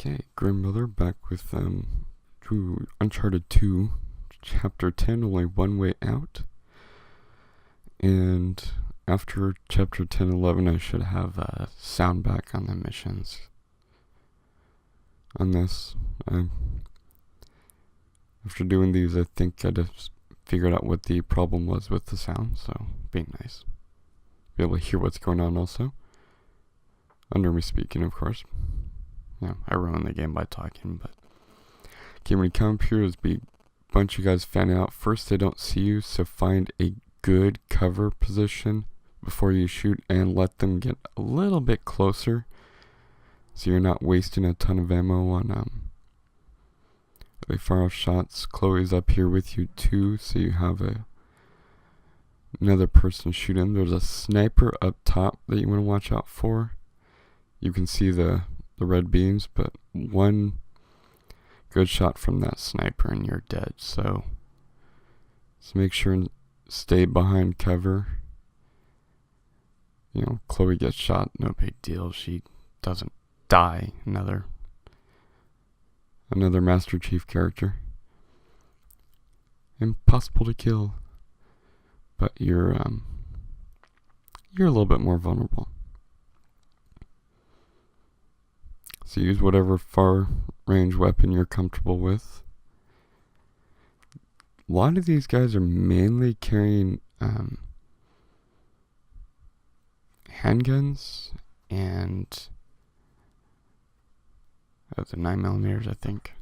Okay, grandmother back with Uncharted 2, Chapter 10, only one way out. And after Chapter 10, 11, I should have sound back on the missions. On this, after doing these, I think I just figured out what the problem was with the sound, so being nice. Be able to hear what's going on also. Under me speaking, of course. Yeah, I ruined the game by talking, but... Okay, when you come up here, there's a bunch of guys fanning out. First, they don't see you, so find a good cover position before you shoot and let them get a little bit closer, so you're not wasting a ton of ammo on really far off shots. Chloe's up here with you too, so you have another person shooting. There's a sniper up top that you want to watch out for. You can see the red beams, but one good shot from that sniper and you're dead. So make sure and stay behind cover. You know, Chloe gets shot, no big deal. She doesn't die. Another Master Chief character. Impossible to kill. But you're a little bit more vulnerable. So use whatever far range weapon you're comfortable with. A lot of these guys are mainly carrying handguns and the 9mm, I think.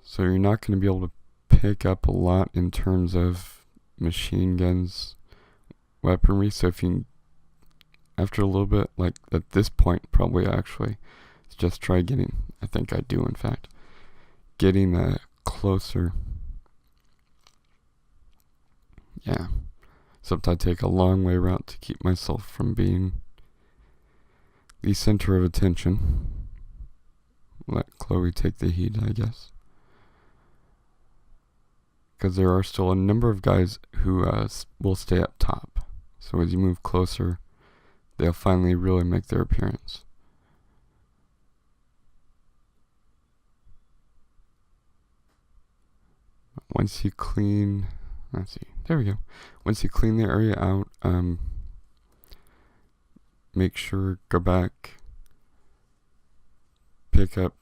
So you're not going to be able to pick up a lot in terms of machine guns weaponry. So if you, after a little bit, like at this point, probably actually, just try getting, I think I do in fact, getting closer. Yeah. Sometimes I take a long way route to keep myself from being the center of attention. Let Chloe take the heat, I guess. Because there are still a number of guys who will stay up top. So as you move closer, they'll finally really make their appearance. Once you clean, let's see, there we go. Once you clean the area out, make sure, go back, pick up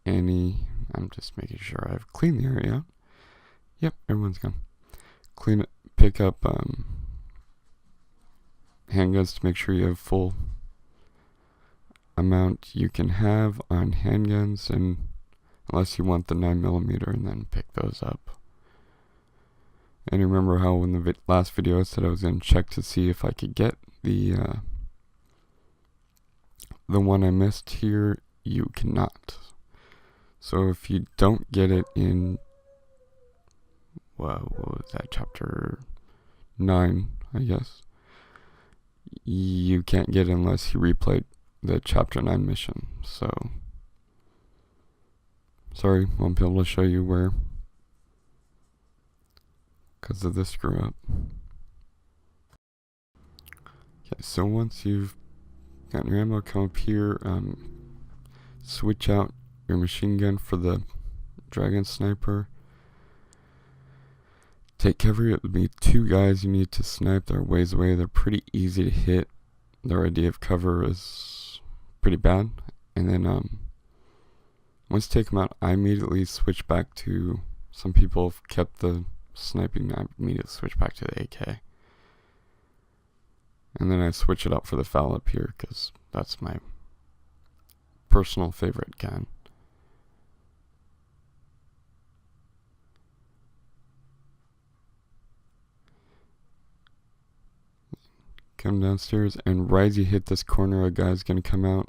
any, I'm just making sure I've cleaned the area out. Yep, everyone's gone. Clean it, pick up handguns to make sure you have full amount you can have on handguns, and unless you want the 9mm, and then pick those up. And remember how in the last video I said I was going to check to see if I could get the one I missed here. You cannot. So if you don't get it in, what was that, chapter 9, I guess, you can't get it unless you replayed the chapter 9 mission. So sorry, won't be able to show you where because of this screw up. Okay, so once you've gotten your ammo, come up here, switch out your machine gun for the dragon sniper. Take cover. It'll be two guys you need to snipe. They're ways away. They're pretty easy to hit. Their idea of cover is pretty bad. And then once you take them out, I immediately switch back to, some people have kept the sniping, I immediately switch back to the AK. And then I switch it up for the FAL up here because that's my personal favorite gun. Come downstairs, and right as you hit this corner, a guy's gonna come out.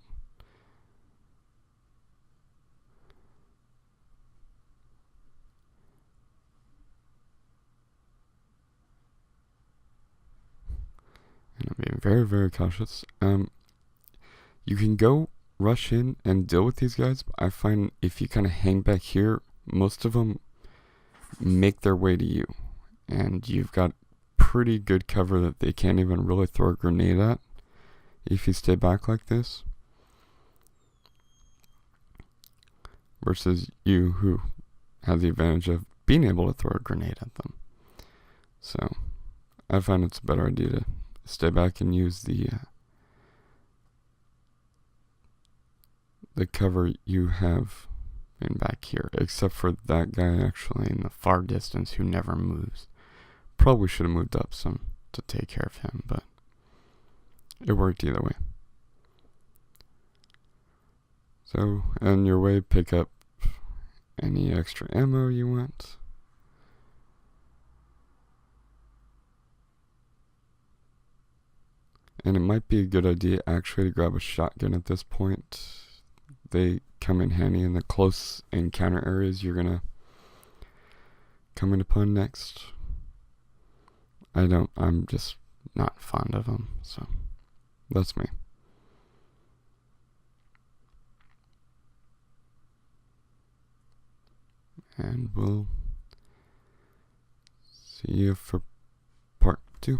And I'm being very, very cautious. You can go rush in and deal with these guys, but I find if you kind of hang back here, most of them make their way to you, and you've got pretty good cover that they can't even really throw a grenade at if you stay back like this. versus you who have the advantage of being able to throw a grenade at them. So I find it's a better idea to stay back and use the cover you have in back here, except for that guy actually in the far distance who never moves. Probably should have moved up some to take care of him, but it worked either way. So, on your way, pick up any extra ammo you want. And it might be a good idea actually to grab a shotgun at this point. They come in handy in the close encounter areas you're gonna come in upon next. I'm just not fond of them, so that's me. And we'll see you for part 2.